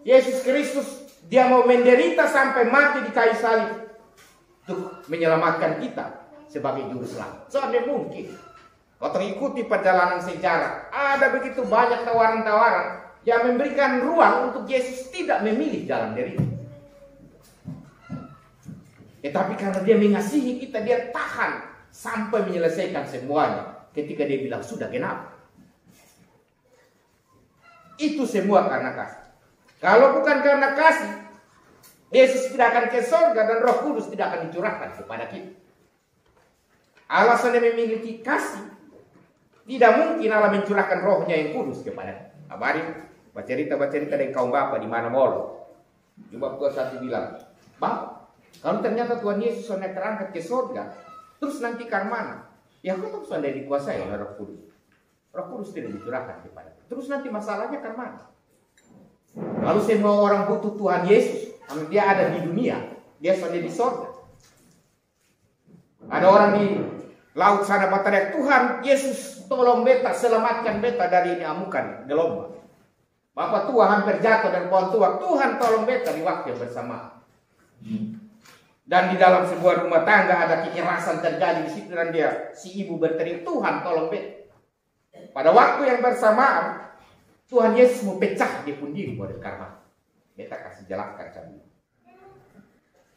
Yesus Kristus dia mau menderita sampai mati di kayu salib untuk menyelamatkan kita sebagai juru selamat. Soalnya mungkin kau ikuti perjalanan sejarah, ada begitu banyak tawaran-tawaran yang memberikan ruang untuk Yesus tidak memilih jalan dirinya. Tetapi karena dia mengasihi kita, dia tahan sampai menyelesaikan semuanya. Ketika dia bilang sudah genap. Itu semua karena kasih. Kalau bukan karena kasih, Yesus tidak akan ke surga dan Roh Kudus tidak akan dicurahkan kepada kita. Alasan yang memiliki kasih, tidak mungkin Allah mencurahkan rohnya yang kudus kepada kita. Mari bercerita dengan kaum Bapa di mana mall. Cuma Tuhan satu bilang, Bapa, kalau ternyata Tuhan Yesus sudah terangkat ke surga, terus nanti ke mana? Ya kau sudah dikuasai oleh Roh Kudus. Roh Kudus tidak dicurahkan kepada kita. Terus nanti masalahnya ke mana? Lalu semua orang butuh Tuhan Yesus. Karena dia ada di dunia, dia sudah di surga. Ada orang di laut sana berteriak, Tuhan Yesus tolong beta, selamatkan beta dari ini amukan gelombang. Bapak tua hampir jatuh dan pohon tua, Tuhan tolong beta di waktu yang bersamaan. Dan di dalam sebuah rumah tangga ada kekerasan terjadi di situ dan si ibu berteriak, Tuhan tolong beta. Pada waktu yang bersamaan, Tuhan Yesus mau pecah di pun diri oleh karma. Beta kasih jelaskan kami.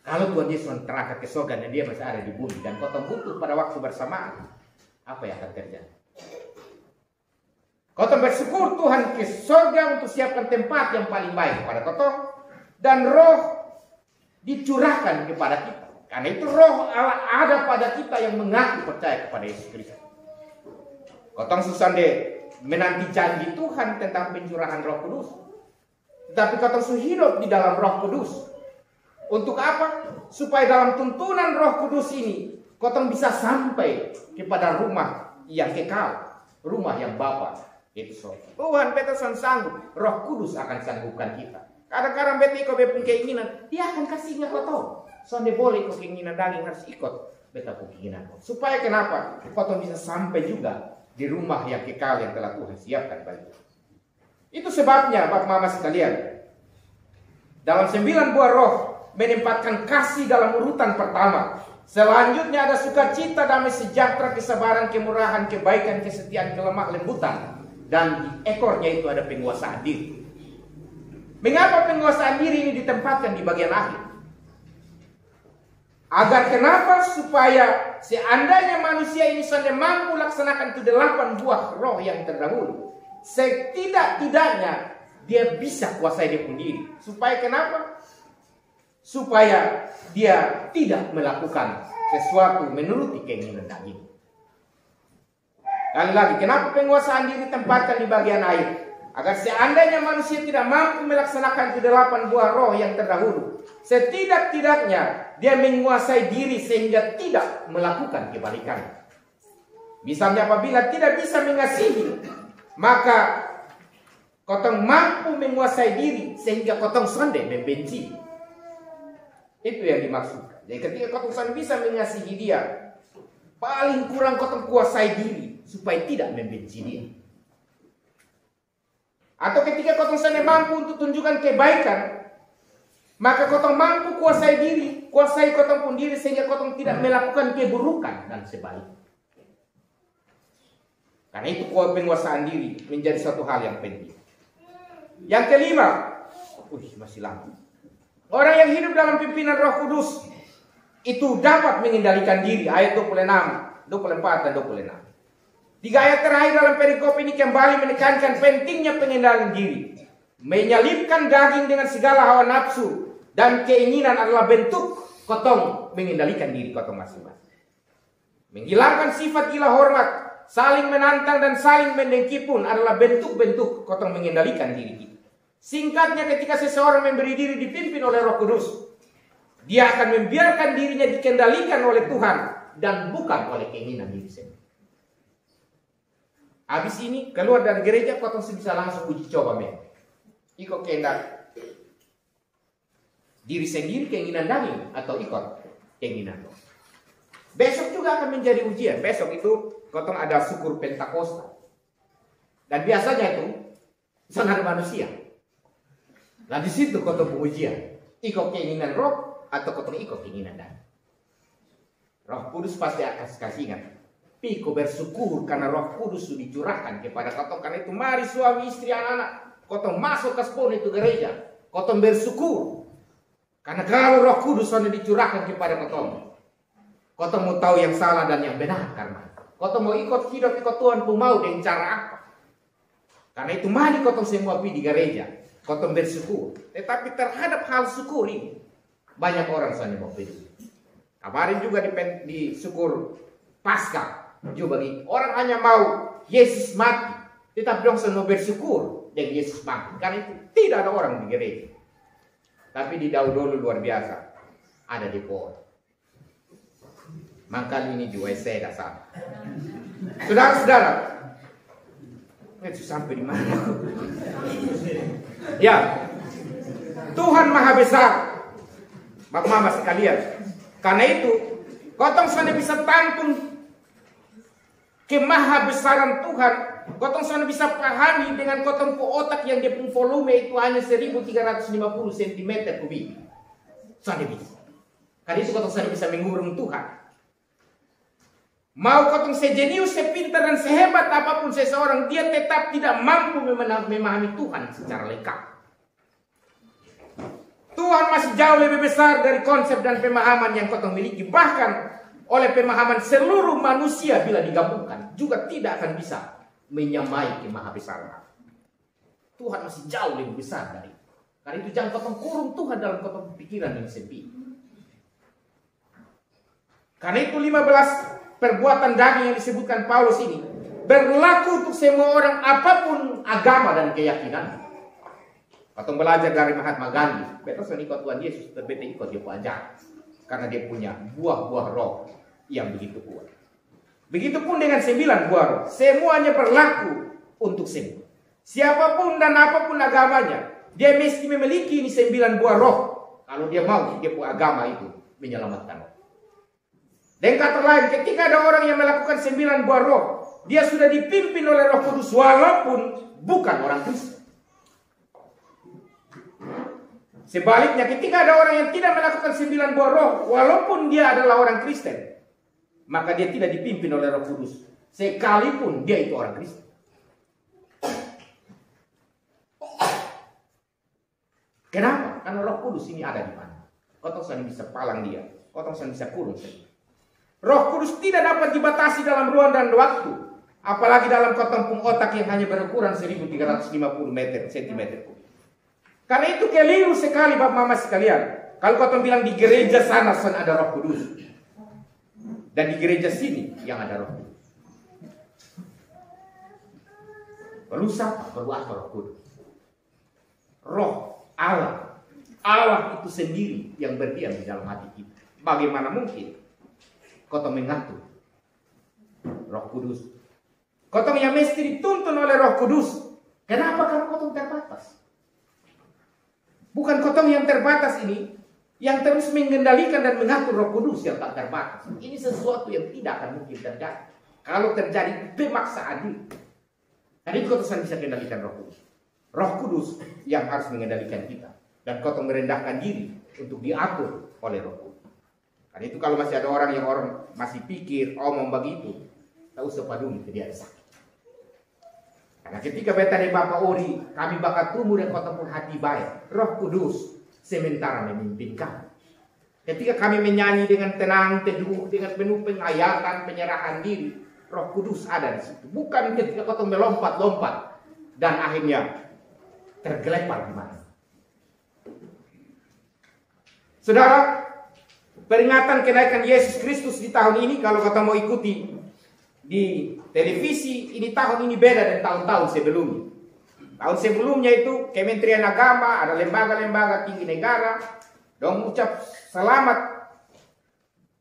Kalau Tuhan Yesus terangkat ke surga dan dia masih ada di bumi dan kau butuh pada waktu bersamaan, apa yang akan terjadi? Kau bersyukur Tuhan ke surga untuk siapkan tempat yang paling baik pada kau dan roh dicurahkan kepada kita. Karena itu roh Allah ada pada kita yang mengaku percaya kepada Yesus Kristus. Kau susah deh menanti janji Tuhan tentang pencurahan Roh Kudus. Tapi kau terus hidup di dalam Roh Kudus. Untuk apa? Supaya dalam tuntunan Roh Kudus ini kau bisa sampai kepada rumah yang kekal, rumah yang Bapa itu surga. Tuhan beta sanggup, Roh Kudus akan sanggupkan kita. Kadang-kadang beta ikut beta keinginan, dia akan kasihnya kau tahu. Soalnya boleh kau keinginan daging harus ikut beta keinginan kau. Supaya kenapa? Kau bisa sampai juga di rumah yang kekal yang telah Tuhan siapkan bagi kita. Itu sebabnya Bapak Mama sekalian, dalam 9 buah roh menempatkan kasih dalam urutan pertama. Selanjutnya ada sukacita, damai sejahtera, kesabaran, kemurahan, kebaikan, kesetiaan, kelemah lembutan. Dan di ekornya itu ada penguasaan diri. Mengapa penguasaan diri ini ditempatkan di bagian akhir? Agar kenapa? Supaya seandainya manusia ini sudah mampu laksanakan itu 8 buah roh yang terdahulu, setidak-tidaknya dia bisa kuasai dia sendiri. Supaya kenapa? Supaya dia tidak melakukan sesuatu menuruti keinginan daging. Kali lagi, kenapa penguasaan diri ditempatkan di bagian akhir? Agar seandainya manusia tidak mampu melaksanakan ke 8 buah roh yang terdahulu, setidak-tidaknya dia menguasai diri sehingga tidak melakukan kebalikan. Misalnya apabila tidak bisa mengasihi, maka kotong mampu menguasai diri sehingga kotong sonde membenci. Itu yang dimaksudkan. Jadi ketika kotong sonde bisa mengasihi dia, paling kurang kotong kuasai diri supaya tidak membenci dia. Atau ketika kotong sonde mampu untuk tunjukkan kebaikan, maka kotong mampu kuasai diri, kuasai kotong pun diri sehingga kotong tidak melakukan keburukan dan sebaliknya. Karena itu penguasaan diri menjadi suatu hal yang penting. Yang kelima, masih lama. Orang yang hidup dalam pimpinan Roh Kudus itu dapat mengendalikan diri. Ayat 26, 24 dan 26. 3 ayat terakhir dalam perikop ini kembali menekankan pentingnya pengendalian diri. Menyalipkan daging dengan segala hawa nafsu dan keinginan adalah bentuk kotong mengendalikan diri kotong masing-masing. Menghilangkan sifat gila hormat, saling menantang dan saling mendengki pun adalah bentuk-bentuk kotong mengendalikan diri kita. Singkatnya, ketika seseorang memberi diri dipimpin oleh Roh Kudus, dia akan membiarkan dirinya dikendalikan oleh Tuhan dan bukan oleh keinginan diri sendiri. Habis ini keluar dari gereja, kotong bisa langsung uji coba ikut kehendak diri sendiri, keinginan daging, atau ikut keinginan Roh. Besok juga akan menjadi ujian. Besok itu kotong ada syukur Pentakosta. Dan biasanya itu sangat manusia. Nah di situ kotong ujian, ikut keinginan Roh atau kotong ikut keinginan daging. Roh Kudus pasti akan kasih ingat. Piko bersyukur karena Roh Kudus sudah dicurahkan kepada kotong. Karena itu mari suami istri anak-anak kotong masuk ke sepon itu gereja, kotong bersyukur. Karena kalau Roh Kudus sudah dicurahkan kepada kotong, kotong mau tahu yang salah dan yang benar. Karena kotong mau ikut hidup ikut Tuhan pun mau dengan cara apa. Karena itu mari kotong semua pergi di gereja, kotong bersyukur. Tetapi terhadap hal syukur ini banyak orang sudah mau pergi. Kemarin juga di syukur Paskah juga bagi orang hanya mau Yesus mati, tetapi dong semua bersyukur dengan Yesus mati. Karena itu tidak ada orang di gereja. Tapi di dahulu luar biasa ada di pohon. Maka ini juga saya dasar. Saudara-saudara, itu sampai di mana? Ya, Tuhan Maha Besar, Bapak Mama sekalian. Karena itu, kotong sudah bisa tampung kemahabesaran Tuhan. Kotong sudah bisa pahami dengan kotong otak yang dia punya volume itu hanya 1350 cm kubik. Sudah bisa. Karena itu kotong sudah bisa mengurung Tuhan. Mau kotong sejenius, sepintar dan sehebat apapun seseorang, dia tetap tidak mampu memahami Tuhan secara lengkap. Tuhan masih jauh lebih besar dari konsep dan pemahaman yang kotong miliki. Bahkan oleh pemahaman seluruh manusia bila digabungkan juga tidak akan bisa menyamai kemahabesaran. Tuhan masih jauh lebih besar dari itu. Karena itu jangan kotong kurung Tuhan dalam kotong pikiran yang sempit. Karena itu 15 perbuatan daging yang disebutkan Paulus ini berlaku untuk semua orang apapun agama dan keyakinan. Kotong belajar dari Mahatma Gandhi, betul ikut Tuhan Yesus, betul ikut dia ajar. Karena dia punya buah-buah roh yang begitu kuat. Begitupun dengan 9 buah roh, semuanya berlaku untuk semua. Siapapun dan apapun agamanya, dia mesti memiliki ini 9 buah roh. Kalau dia mau, dia punya agama itu menyelamatkan. Dan kata lain, ketika ada orang yang melakukan 9 buah roh, dia sudah dipimpin oleh Roh Kudus walaupun bukan orang Kristen. Sebaliknya, ketika ada orang yang tidak melakukan 9 buah roh, walaupun dia adalah orang Kristen, maka dia tidak dipimpin oleh Roh Kudus, sekalipun dia itu orang Kristen. Kenapa? Karena Roh Kudus ini ada di mana. Kau tak bisa palang dia, kau tak bisa kurung saja. Roh Kudus tidak dapat dibatasi dalam ruang dan waktu, apalagi dalam kotong otak yang hanya berukuran 1350 cm. Karena itu keliru sekali Bapak Mama sekalian. Kalau kau bilang di gereja sana ada Roh Kudus, dan di gereja sini yang ada Roh Kudus. Perlu siapa? Perlu apa Roh Kudus? Roh Allah. Allah itu sendiri yang berdiam di dalam hati kita. Bagaimana mungkin kau mengatur Roh Kudus? Kau yang mesti dituntun oleh Roh Kudus. Kenapa? Karena kau terbatas. Bukan kau yang terbatas ini yang terus mengendalikan dan mengatur Roh Kudus yang tak terbatas. Ini sesuatu yang tidak akan mungkin terjadi. Kalau terjadi, pemaksa adil. Karena itu kau bisa kendalikan Roh Kudus. Roh Kudus yang harus mengendalikan kita. Dan kau merendahkan diri untuk diatur oleh Roh Kudus. Karena itu kalau masih ada orang yang masih pikir omong begitu, tak usah peduli dia ada sakit. Karena ketika beta di Bapak Ori, kami bakal tumbuh dan kau pun hati baik. Roh Kudus sementara memimpin kami. Ketika kami menyanyi dengan tenang, teduh, dengan penuh penghayatan, penyerahan diri, Roh Kudus ada di situ. Bukan ketika kau melompat-lompat dan akhirnya tergelepar di mana. Saudara, peringatan kenaikan Yesus Kristus di tahun ini, kalau kau mau ikuti di televisi, ini tahun ini beda dari tahun-tahun sebelumnya. Tahun sebelumnya itu Kementerian Agama, ada lembaga-lembaga tinggi negara, dong ucap selamat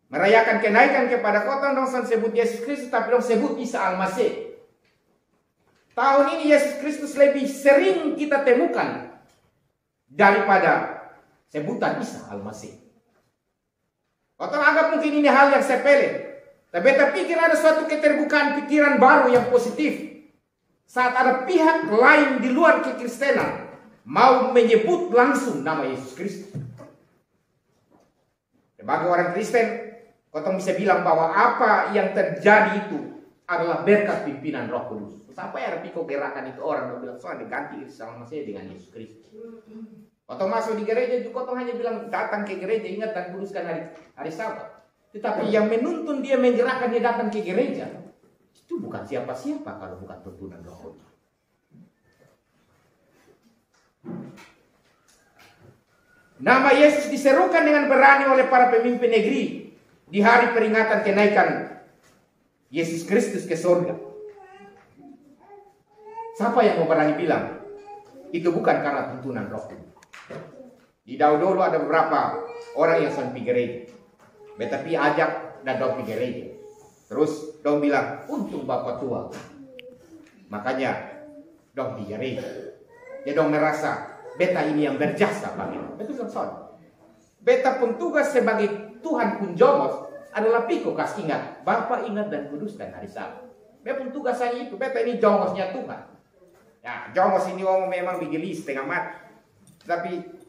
merayakan kenaikan kepada kota, dong sebut Yesus Kristus, tapi dong sebut Isa Al-Masih. Tahun ini Yesus Kristus lebih sering kita temukan daripada sebutan Isa Al-Masih. Kau anggap mungkin ini hal yang sepele. Tapi kita pikir ada suatu keterbukaan pikiran baru yang positif. Saat ada pihak lain di luar kekristenan mau menyebut langsung nama Yesus Kristus. Sebagai orang Kristen, kau bisa bilang bahwa apa yang terjadi itu adalah berkat pimpinan Roh Kudus. Siapa yang pikir gerakan itu orang bilang soalnya ganti Isa Al-Masih dengan Yesus Kristus. Kau masuk di gereja juga kau hanya bilang datang ke gereja, ingat dan kuduskan hari Sabat. Tetapi yang menuntun dia, menggerakkan dia datang ke gereja, itu bukan siapa-siapa kalau bukan tuntunan Roh Kudus. Nama Yesus diserukan dengan berani oleh para pemimpin negeri di hari peringatan kenaikan Yesus Kristus ke surga. Siapa yang mau berani bilang itu bukan karena tuntunan Roh Kudus? Di dahulu ada beberapa orang yang sampai gereja, tetapi ajak dan dong pergi gereja. Terus dong bilang, untung bapak tua, makanya dong pergi gereja. Dia dong merasa beta ini yang berjasa bagi. Betul kan? Beta pun tugas sebagai Tuhan pun jomos adalah piko kas ingat, Bapak ingat dan kuduskan hari Sabat. Beta pun tugas saya itu, beta ini jomosnya Tuhan. Ya, jomos ini orang memang bigelis setengah mati. Tapi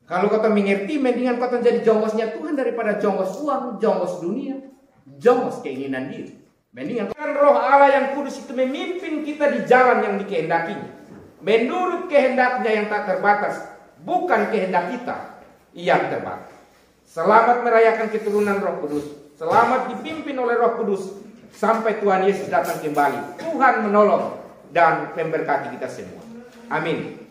kalau kau mengerti, mendingan kau jadi jongosnya Tuhan daripada jongos uang, jongos dunia, jongos keinginan diri. Mendingan kan Roh Allah yang kudus itu memimpin kita di jalan yang dikehendakinya. Menurut kehendaknya yang tak terbatas, bukan kehendak kita yang terbatas. Selamat merayakan keturunan Roh Kudus. Selamat dipimpin oleh Roh Kudus sampai Tuhan Yesus datang kembali. Tuhan menolong dan memberkati kita semua. Amin.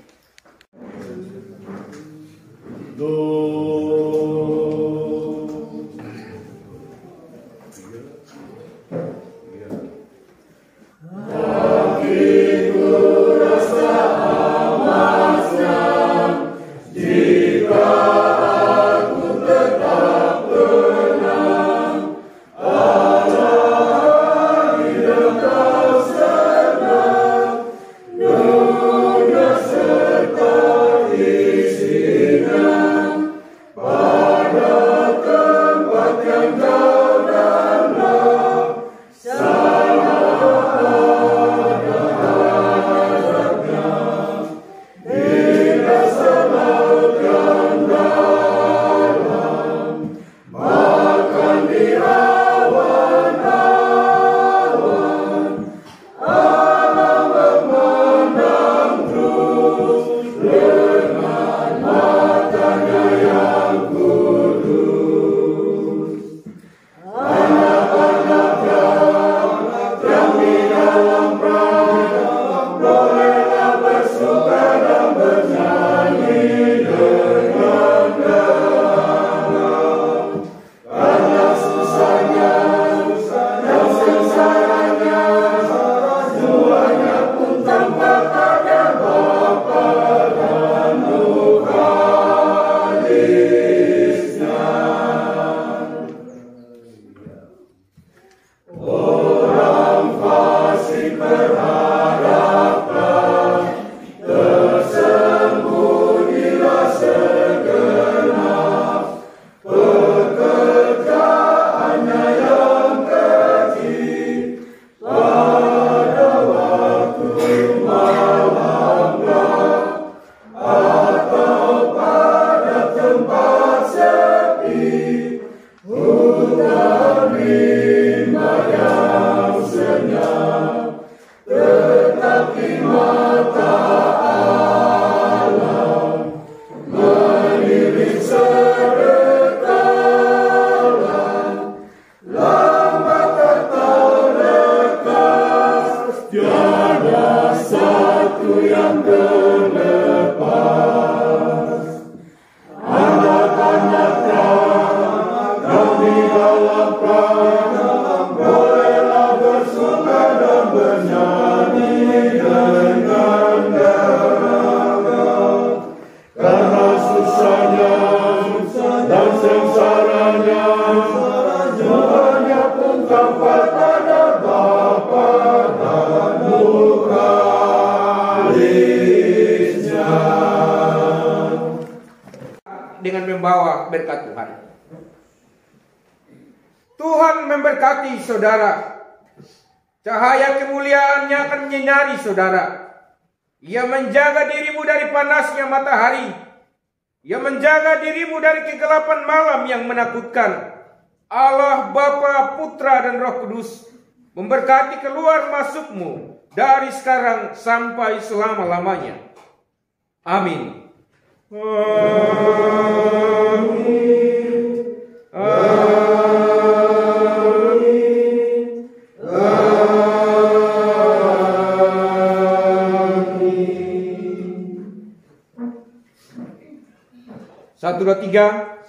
Bye. dengan membawa berkat Tuhan. Tuhan memberkati saudara. Cahaya kemuliaannya akan menyinari saudara. Ia menjaga dirimu dari panasnya matahari. Ia menjaga dirimu dari kegelapan malam yang menakutkan. Allah Bapa, Putra dan Roh Kudus memberkati keluar masukmu dari sekarang sampai selama-lamanya. Amin. Satu, dua, tiga.